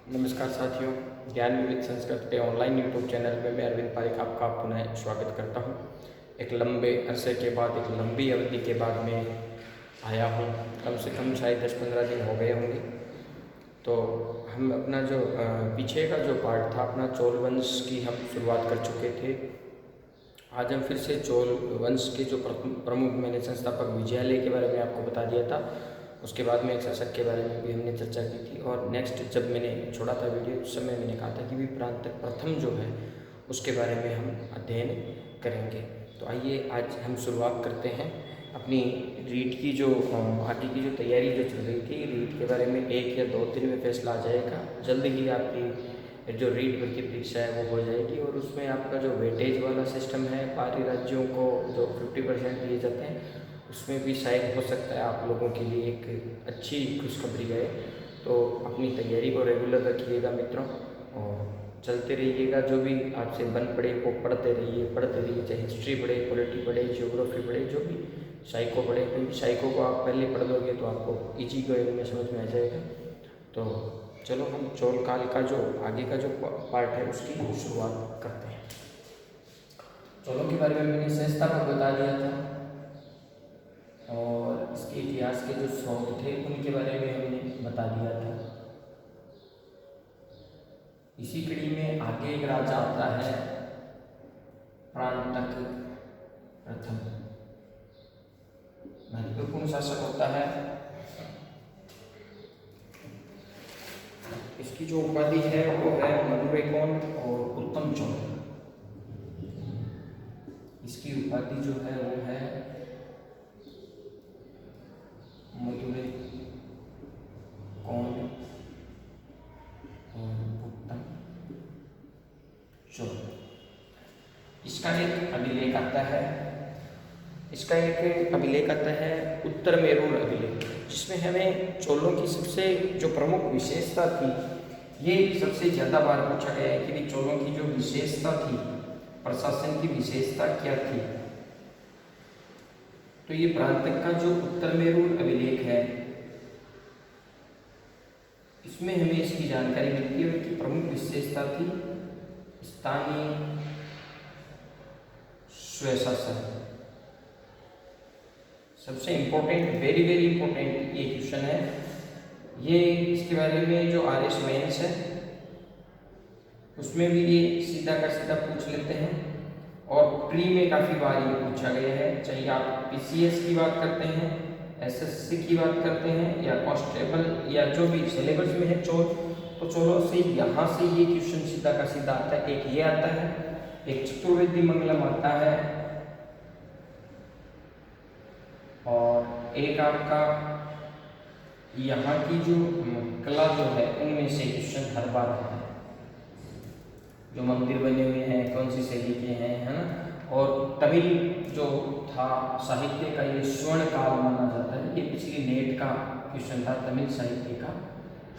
नमस्कार साथियों, ज्ञान विविध संस्कृत के ऑनलाइन यूट्यूब चैनल में मैं अरविंद पारिक आपका पुनः स्वागत करता हूं। एक लंबे अरसे के बाद, एक लंबी अवधि के बाद मैं आया हूं। कम से कम शायद 10-15 दिन हो गए होंगे। तो हम अपना जो पीछे का जो पार्ट था, अपना चोल वंश की हम शुरुआत कर चुके थे। आज हम फिर से चोल वंश के जो प्रमुख मैंने संस्थापक विजयालय के बारे में आपको बता दिया था। उसके बाद में एक शासक के बारे में भी हमने चर्चा की थी। और नेक्स्ट जब मैंने छोड़ा था वीडियो, उस समय मैंने कहा था कि भी प्रांत प्रथम जो है उसके बारे में हम अध्ययन करेंगे। तो आइए आज हम शुरुआत करते हैं अपनी रीट की जो आगे की जो तैयारी जो चल रही थी। रीट के बारे में 1 या 2 दिन में फैसला आ जाएगा। जल्द ही आपकी जो रीट भर्ती परीक्षा है वो हो जाएगी और उसमें आपका जो वेटेज वाला सिस्टम है, बाहरी राज्यों को जो 50% दिए जाते हैं, उसमें भी शायद हो सकता है आप लोगों के लिए एक अच्छी खुशखबरी है। तो अपनी तैयारी को रेगुलर रखिएगा मित्रों, और चलते रहिएगा। जो भी आपसे बन पड़े वो पढ़ते रहिए, चाहे हिस्ट्री पढ़े, पॉलिटी पढ़े, ज्योग्राफी पढ़े, जो भी साइको पढ़े। क्योंकि साइको को आप पहले पढ़ लोगे तो आपको इजी गोइंग में समझ में आ जाएगा। तो चलो हम चोल काल का जो आगे का जो पार्ट है उसकी शुरुआत करते हैं। चोलों के बारे में मैंने संस्थापक बता दिया था और इसके इतिहास के जो स्रोत थे उनके बारे में हमने बता दिया था। इसी कड़ी में आगे एक राजा आता है, प्रांतक प्रथम, महत्वपूर्ण शासक होता है। इसकी जो उपाधि है वो है मधुरेकोन और उत्तम चोल। इसकी उपाधि जो है वो है मधुरेकोन और उत्तम चोल। इसका एक अभिलेख आता है, उत्तर मेरूर अभिलेख, जिसमें हमें चोलों की सबसे जो प्रमुख विशेषता थी, ये सबसे ज़्यादा बार पूछा गया है कि भी चोलों की जो विशेषता थी, प्रशासन की विशेषता क्या थी। तो ये प्रांतक का जो उत्तर मेरूर अभिलेख है, इसमें हमें इसकी जानकारी मिलती है कि प्रमुख विशेषता थी स्थानीय स्वशासन। सबसे इम्पोर्टेंट, वेरी वेरी इंपॉर्टेंट ये क्वेश्चन है। ये इसके बारे में जो RS मेंस है उसमें भी ये सीधा का सीधा पूछ लेते हैं, और प्री में काफ़ी बार ये पूछा गया है। चाहे आप PCS की बात करते हैं, SSC की बात करते हैं, या कांस्टेबल, या जो भी सिलेबस में है चोल, तो चोलों से यहाँ से ये क्वेश्चन सीधा का सीधा आता है। एक ये आता है, एक चतुर्वेदी मंगलम आता है, और एक आपका यहाँ की जो कला जो है उनमें से क्वेश्चन हर बार आता है। जो मंदिर बने हुए हैं कौन सी शैली के हैं, है ना। और तमिल जो था साहित्य का ये स्वर्ण काल माना जाता है। ये पिछली नेट का क्वेश्चन था, तमिल साहित्य का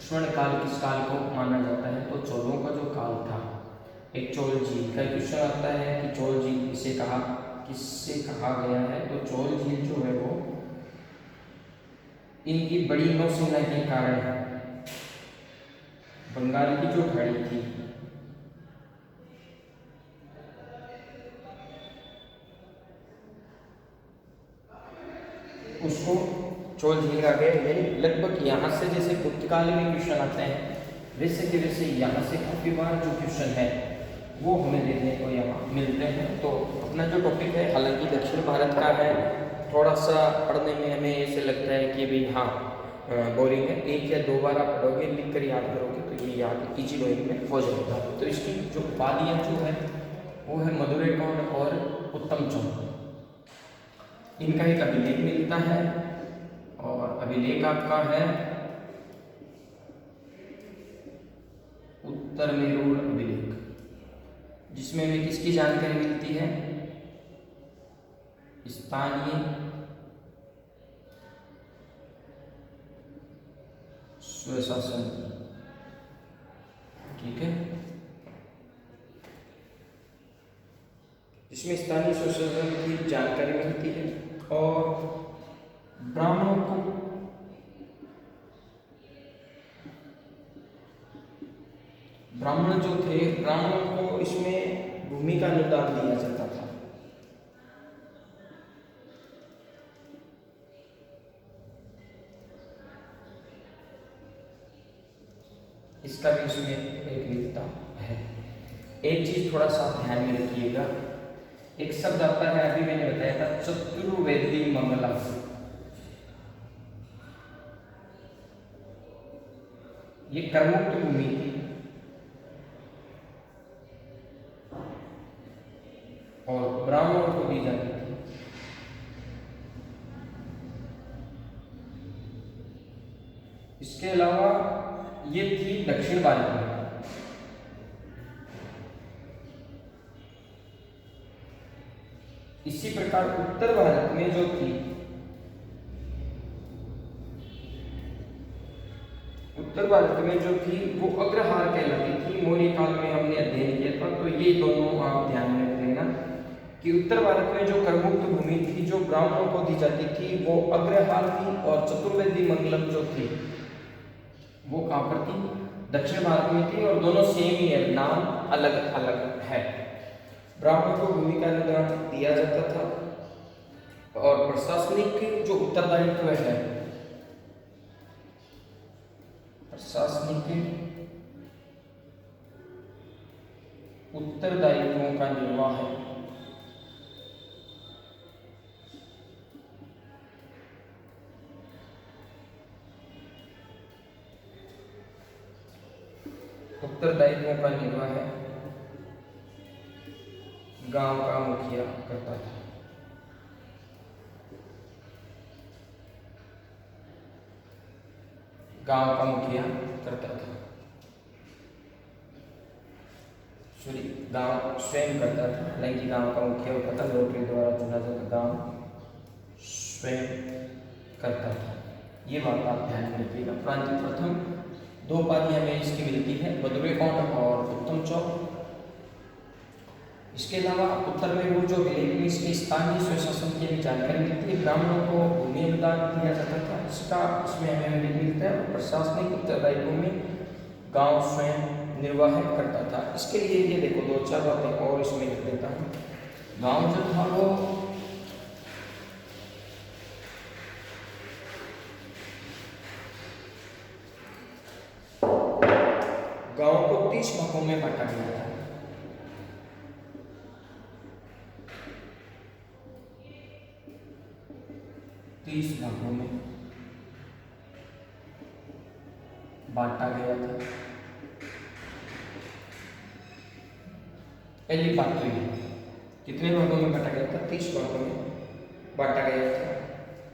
स्वर्ण काल किस काल को माना जाता है। तो चोलों का जो काल था, एक चोल झील का क्वेश्चन आता है कि चोल झील किससे कहा गया है। तो चोल झील जो है वो इनकी बड़ी नौसेना के कारण है। बंगाल की जो खाड़ी थी उसको चोल झील आ गए। यानी लगभग यहाँ से जैसे पुर्तगाल में क्वेश्चन आते हैं, वैसे के वैसे यहाँ से काफ़ी बार जो क्वेश्चन है वो हमें देखने को यहाँ मिलते हैं। तो अपना जो टॉपिक है, हालांकि दक्षिण भारत का है, थोड़ा सा पढ़ने में हमें ऐसे लगता है कि भाई हाँ बोरिंग है। 1 या 2 बार आप पढ़ोगे, लिख कर याद करोगे तो ये याद इजी गोइंग में हो जाएगा। तो इसकी जो उपाधियाँ जो है वो है मधुरेकोन और उत्तम चोल। इनका एक अभिलेख मिलता है, और अभिलेख आपका है उत्तर मेरूर अभिलेख, जिसमें हमें किसकी जानकारी मिलती है, स्थानीय स्वशासन। ठीक है, इसमें स्थानीय स्वशासन की जानकारी मिलती है। और ब्राह्मणों को ब्राह्मण जो थे, ब्राह्मणों को इसमें भूमि का अनुदान दिया जाता था। इसका भी उसमें एक विविधता है। एक चीज थोड़ा सा ध्यान में रखिएगा, एक शब्द आता है, अभी मैंने बताया था चतुर्वेदी मंगलम। ये करमुक्त भूमि थी और ब्राह्मणों को दी जाती थी। इसके अलावा ये थी दक्षिण भारत में। इसी प्रकार उत्तर भारत में जो थी, उत्तर भारत में जो थी वो अग्रहार कहलाती थी। मौर्य काल में हमने अध्ययन किया था, तो ये दोनों आप ध्यान में रख लेना कि उत्तर भारत में जो करमुक्त भूमि थी जो ब्राह्मणों को दी जाती थी वो अग्रहार थी, और चतुर्वेदी मंगलम जो थी वो कहाँ पर थी? दक्षिण भारत में थी, और दोनों सेम ही है, नाम अलग अलग है। ब्राह्मणों को भूमि का अनुदान दिया जाता था, और प्रशासनिक जो उत्तरदायित्व है, प्रशासनिक उत्तरदायित्वों का निर्वाह है गांव का मुखिया करता था। गांव का मुखिया करता था, सॉरी, गांव स्वयं करता था, हालांकि गांव का मुखिया होता था, लॉटरी द्वारा चुना जाता, गांव स्वयं करता था। ये बात आप ध्यान में रखिएगा। प्रांतीय प्रथम 2 उपाधि हमें इसकी मिलती है, बदुरेकोंड और उत्तम चौक। इसके अलावा उत्तर में वो जो विलेज में इसके स्थानीय स्वशासन की भी जानकारी मिलती है। ब्राह्मणों को भूमि अनुदान दिया जाता था, इसका इसमें हमें उल्लेख मिलता है। प्रशासनिक उत्तरदायित्व में गांव स्वयं निर्वाह करता था। इसके लिए ये देखो 2-4 बातें और इसमें लिख देता हूँ। गांव जो था वो गांव को 30 भागों में बांटा गया था। भागों में बांटा गया था। पहली बात तो ये, कितने भागों में बांटा गया था? 30 भागों में बांटा गया था।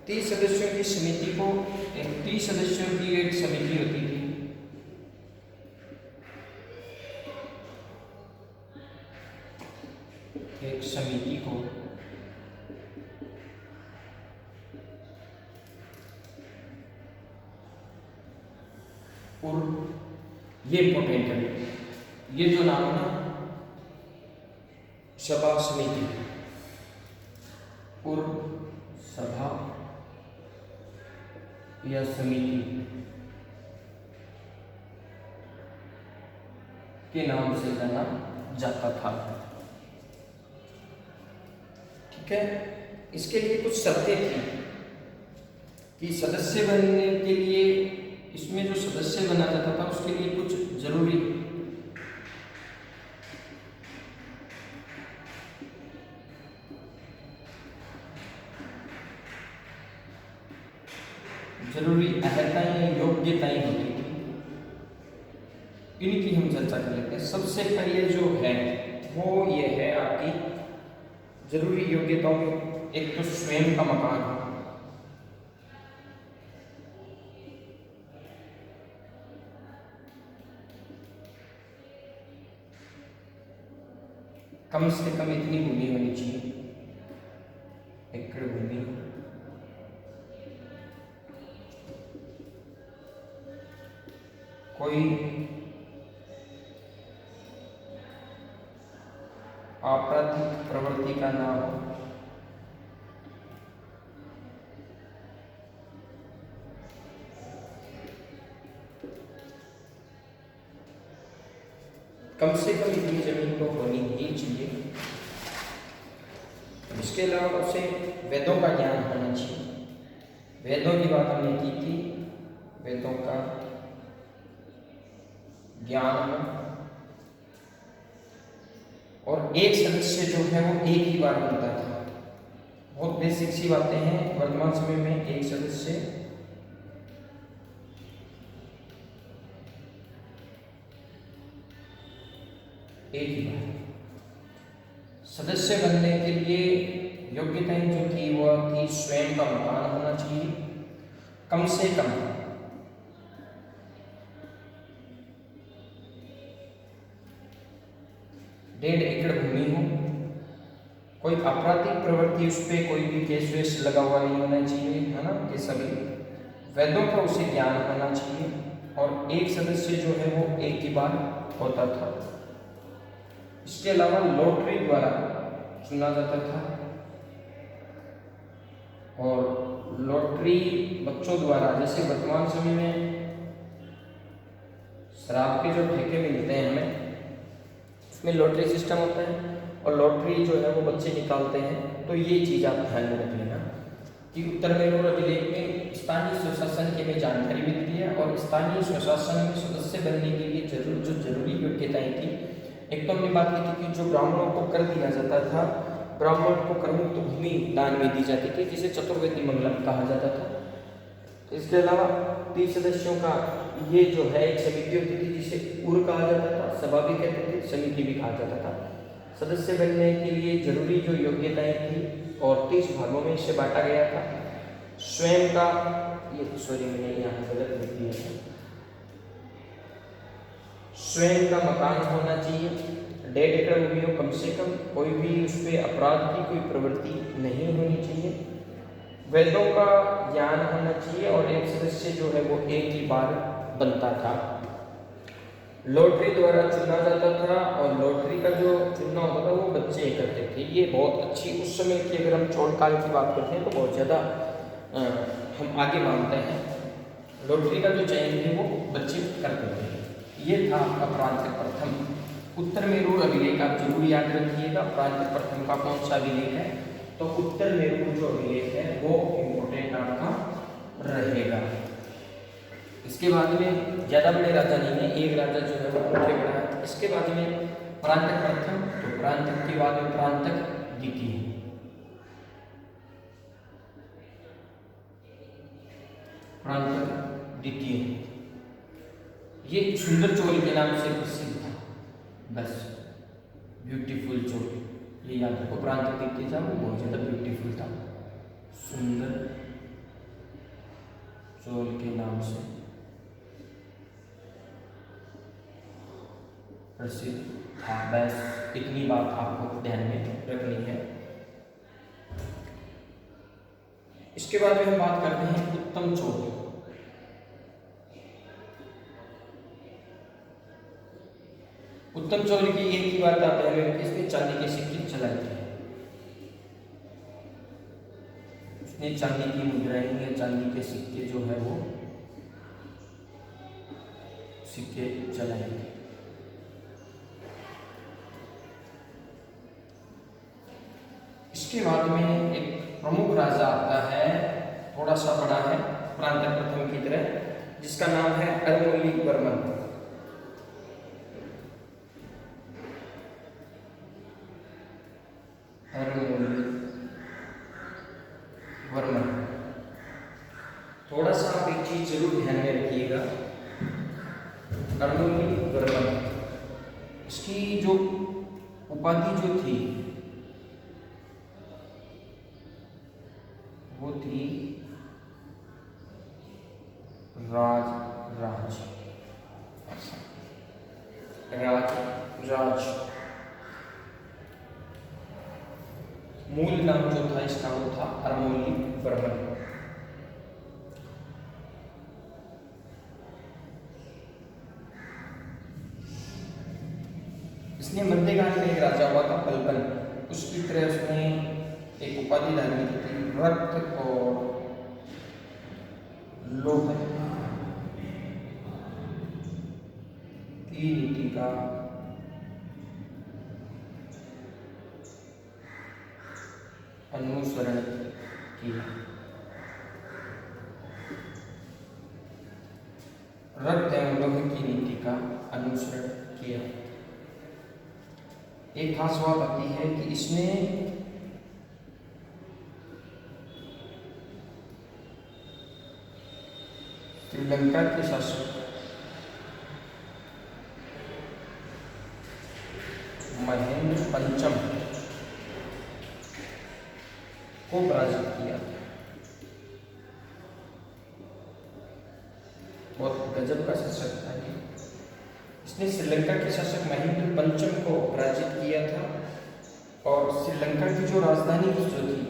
30 सदस्यों की समिति को, 30 सदस्यों की एक समिति होती थी। एक समिति को और ये इंपॉर्टेंट है, ये जो नाम है ना, सभा समिति, पूर्व सभा या समिति के नाम से जाना जाता था। ठीक है, इसके लिए कुछ शर्तें थी कि सदस्य बनने के लिए, इसमें जो सदस्य बना जाता था उसके लिए कुछ जरूरी अर्हताएं, योग्यताएं होती थी। इनकी हम चर्चा कर लेते हैं। सबसे पहले जो है वो ये है आपकी जरूरी योग्यताओं में, एक तो स्वयं का मकान हो, कम से कम इतनी भूमि होनी चाहिए, एकड़ भूमि। कोई आपराधिक प्रवृत्ति का ना हो, कम से कम इतनी जमीन तो होनी ही चाहिए। इसके अलावा उसे वेदों का ज्ञान होना चाहिए। वेदों की बात हमने की थी, वेदों का ज्ञान हो, और एक सदस्य जो है वो एक ही बार बनता था। बहुत बेसिक सी बातें हैं। वर्तमान समय में एक सदस्य एक ही बार। सदस्य बनने के लिए योग्यताएं जो थी वह थी स्वयं का मकान होना चाहिए, कम से कम 1.5 एकड़ भूमि हो, कोई आपराधिक प्रवृत्ति उस पर कोई भी केस वेस लगा हुआ नहीं होना चाहिए, है ना। ये सभी वेदों का उसे ज्ञान होना चाहिए, और एक सदस्य जो है वो एक ही बार होता था। इसके अलावा लॉटरी द्वारा चुना जाता था, और लॉटरी बच्चों द्वारा, जैसे वर्तमान समय में शराब के जो ठेके मिलते हैं हमें, उसमें लॉटरी सिस्टम होता है, और लॉटरी जो है वो बच्चे निकालते हैं। तो ये चीज़ आप ध्यान में रख लेना कि उत्तर मेरूर अभिलेख में स्थानीय स्वशासन की हमें जानकारी मिलती है, और स्थानीय स्वशासन में सदस्य बनने के लिए जो जरूरी योग्यताएं थी। एक तो हमने बात की थी कि जो ब्राह्मणों को कर दिया जाता था, ब्राह्मणों को करमुक्त भूमि दान में दी जाती थी, जिसे चतुर्वेदी मंगलम कहा जाता था। इसके अलावा 30 सदस्यों का ये जो है एक समिति होती थी, जिसे उर कहा जाता था, सभा भी कहते थे, समिति भी कहा जाता था। सदस्य बनने के लिए जरूरी जो योग्यताएं थी और 30 भागों में इसे बांटा गया था। स्वयं का, ये सॉरी मैंने यहाँ गलत लिख दिया था, स्वयं का मकान होना चाहिए, 1.5 एकड़ भूमि हो कम से कम, कोई भी उस पर अपराध की कोई प्रवृत्ति नहीं होनी चाहिए, वेदों का ज्ञान होना चाहिए, और एक सदस्य जो है वो एक ही बार बनता था। लॉटरी द्वारा चुना जाता था, और लॉटरी का जो चुनना होता था वो बच्चे करते थे। ये बहुत अच्छी, उस समय की अगर हम चोल काल की बात करते हैं तो बहुत ज़्यादा हम आगे मानते हैं। लॉटरी का जो चयन है वो बच्चे करते थे। ये था आपका प्रांत प्रथम। उत्तर मेरूर अभिलेख आप जरूर याद रखिएगा, प्रांत प्रथम का कौन सा अभिलेख है, तो उत्तर मेरूर जो अभिलेख है वो इम्पोर्टेंट आपका रहेगा। इसके बाद में ज़्यादा बड़े राजा नहीं है, एक राजा जो है वो मुख्य बड़ा है। इसके बाद में प्रांतक प्रथम, तो प्रांतक के बाद में प्रांतक द्वितीय, प्रांतक द्वितीय, ये सुंदर चोल के नाम से प्रसिद्ध था, बस ब्यूटीफुल चोल, ये याद रखो। प्रांतक द्वितीय था वो बहुत ज़्यादा ब्यूटीफुल था, सुंदर चोल के नाम से प्रसिद्ध था। बस इतनी बात आपको ध्यान में रखनी है। इसके बाद में हम बात करते हैं उत्तम चोल। उत्तम चोल की एक ही बात आप ध्यान में रखिए, इसने चांदी के सिक्के चलाए थे, उसने चांदी की मुद्राएं या चांदी के सिक्के जो है वो सिक्के चलाए थे। इसके बाद में एक प्रमुख राजा आता है, थोड़ा सा बड़ा है प्रांतक प्रथम की तरह, जिसका नाम है अरमोलीवर्मन। अरमोलीवर्मन, थोड़ा सा आप एक चीज जरूर ध्यान में रखिएगा, अरमोलीवर्मन, इसकी जो उपाधि जो थी वो थी राज राज राज राज। मूल नाम जो था इसका वो था अरमोलीवर्मन। इसने मध्यकाल में एक राजा हुआ था पलपन, उसकी तरह उसने एक उपाधि धारण की थी, रक्त और लोह की नीति का अनुसरण किया। रक्त एवं लोह की नीति का अनुसरण किया। एक खास बात आती है कि इसने श्रीलंका के शासक महेंद्र पंचम को पराजित किया। बहुत गजब का शासक था ये। इसने श्रीलंका के शासक महेंद्र पंचम को पराजित किया था और श्रीलंका की जो राजधानी जो थी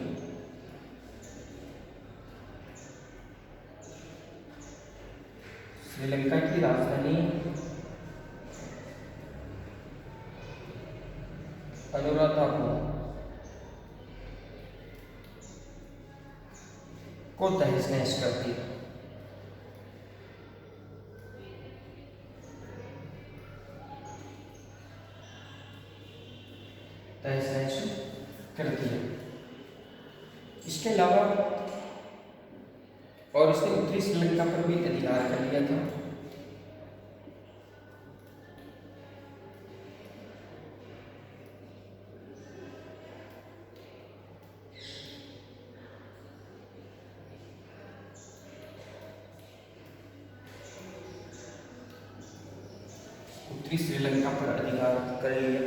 श्रीलंका की राजधानी अनुराधापुरम को तहस नहस कर दिया। तहस नहस कर दिया। इसके अलावा और इसने उत्तरी श्रीलंका पर भी अधिकार कर लिया था। उत्तरी श्रीलंका पर अधिकार कर लिया।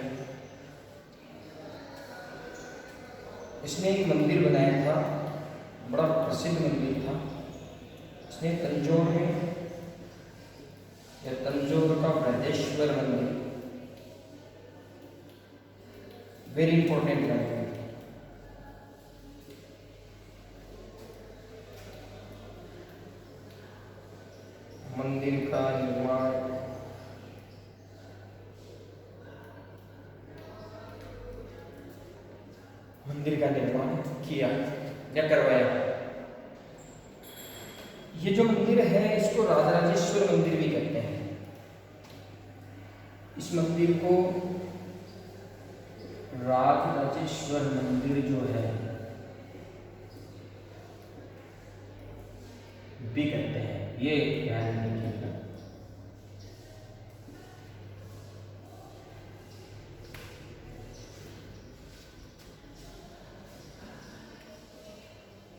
इसने एक मंदिर बनाया था, बड़ा प्रसिद्ध मंदिर था। इसने तंजौर में या तंजौर का बृहदेश्वर मंदिर, वेरी इंपॉर्टेंट है। मंदिर का निर्माण किया या करवाया। ये जो मंदिर है इसको राजराजेश्वर मंदिर भी कहते हैं। इस मंदिर को राजराजेश्वर मंदिर जो है भी कहते हैं, ये ध्यान रखिएगा।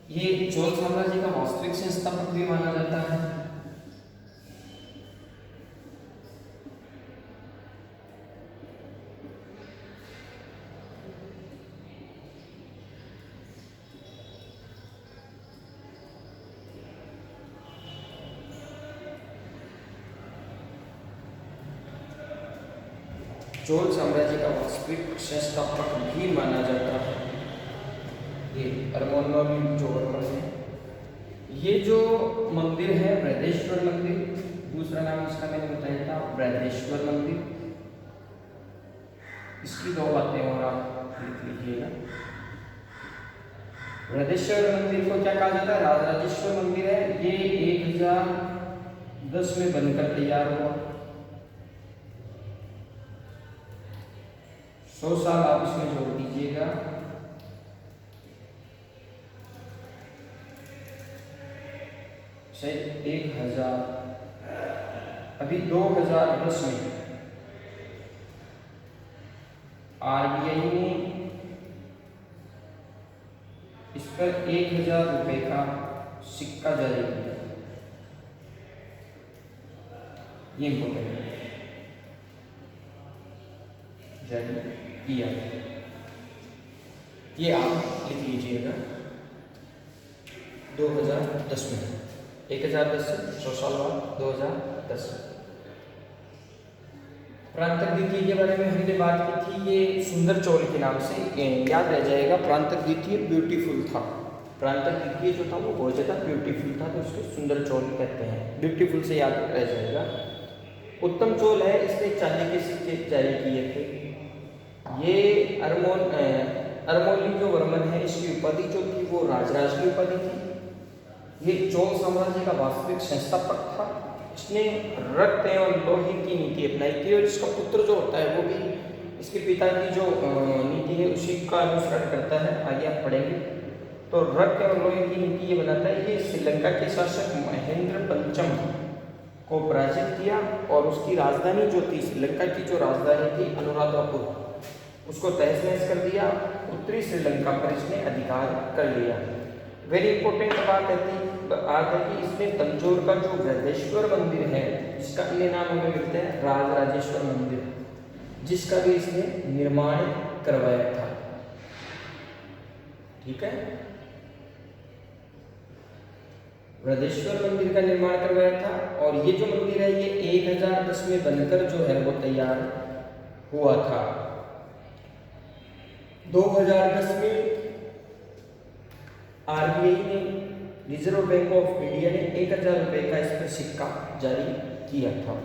ये चोल साम्राज्य का वास्तविक संस्थापक भी माना जाता है। चोल साम्राज्य का वास्तविक संस्थापक भी माना जाता है ये अरमोन्नोलवर्मन है। ये जो मंदिर है बृहदेश्वर मंदिर, दूसरा नाम इसका मैंने बताया था बृहदेश्वर मंदिर। इसकी दो बातें और आप लिख लीजिएगा। बृहदेश्वर मंदिर को क्या कहा जाता है? राजराजेश्वर मंदिर है। ये 1010 में बनकर तैयार हुआ। 100 साल आप इसमें जोड़ दीजिएगा। शायद 1000, अभी 2010 में आरबीआई ने इस पर 1000 रुपए का सिक्का जारी किया। ये इम्पोर्टेंट जारी किया, ये आप लिख लीजिएगा। 2010 में 1010 से 100 साल बाद 2010। प्रांतक द्वितीय के बारे में हमने बात की थी। ये सुंदर चोल के नाम से याद रह जाएगा। प्रांतक द्वितीय ब्यूटीफुल था। प्रांतक द्वितीय जो था वो बहुत ज़्यादा ब्यूटीफुल था, तो उसको सुंदर चोल कहते हैं। ब्यूटीफुल से याद रह जाएगा। उत्तम चोल है, इसने चांदी के सिक्के जारी किए थे। ये अरमोली जो वर्मन है, इसकी उपाधि जो थी वो राजराज की उपाधि थी। ये चोल साम्राज्य का वास्तविक संस्थापक था। इसने रक्त एवं लोहे की नीति अपनाई थी और इसका पुत्र जो होता है वो भी इसके पिता की जो नीति है उसी का अनुसरण करता है। आगे आप पढ़ेंगे। तो रक्त और लोहे की नीति ये बनाता है कि श्रीलंका के शासक महेंद्र पंचम को पराजित किया और उसकी राजधानी जो थी, श्रीलंका की जो राजधानी थी अनुराधापुर, उसको तहस नहस कर दिया। उत्तरी श्रीलंका पर इसने अधिकार कर लिया। वेरी इंपॉर्टेंट बात है कि इसने तंजौर का जो बृहदेश्वर मंदिर है, जिसका अन्य नाम हमें मिलता है राजराजेश्वर मंदिर, जिसका भी इसने निर्माण करवाया था। ठीक है, बृहदेश्वर मंदिर का निर्माण करवाया था। और ये जो मंदिर है ये 1010 में बनकर जो है वो तैयार हुआ था। 2010 में आरबीआई ने, रिजर्व बैंक ऑफ इंडिया ने 1000 रुपए का इस पर सिक्का जारी किया था।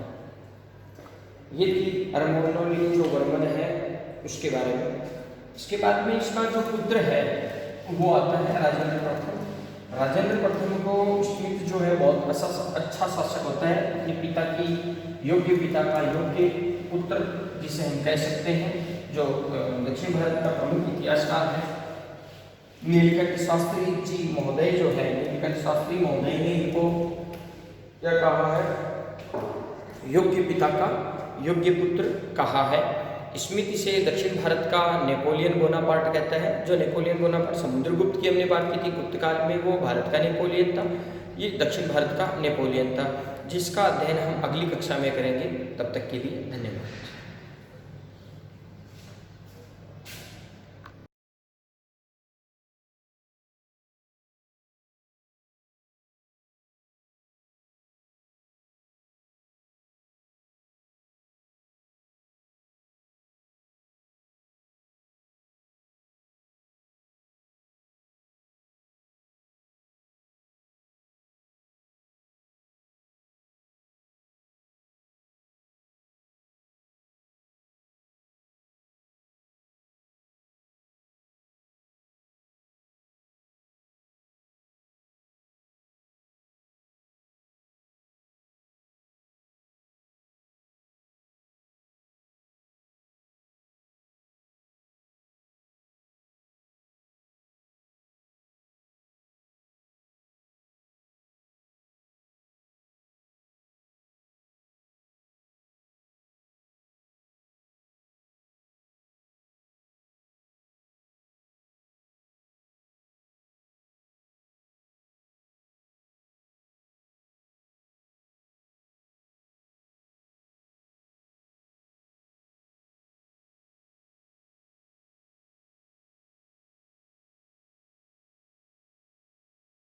ये थी अरमोली जो वर्मन है उसके बारे में। इसके बाद में इसका जो पुत्र है वो आता है राजेंद्र प्रथम। राजेंद्र प्रथम को स्मिथ जो है बहुत अच्छा शासक होता है, अपने पिता की योग्य पिता का योग्य पुत्र जिसे हम कह सकते हैं, जो दक्षिण भारत का प्रमुख इतिहासकार है नीलकंठ शास्त्री जी महोदय जो है, नीलकंठ शास्त्री महोदय ने इनको क्या कहा है, योग्य पिता का योग्य पुत्र कहा है। स्मिथ इसे दक्षिण भारत का नेपोलियन बोनापार्ट कहता है। जो नेपोलियन बोनापार्ट समुद्रगुप्त की हमने बात की थी, गुप्त काल में वो भारत का नेपोलियन था, ये दक्षिण भारत का नेपोलियन था, जिसका अध्ययन हम अगली कक्षा में करेंगे। तब तक के लिए धन्यवाद।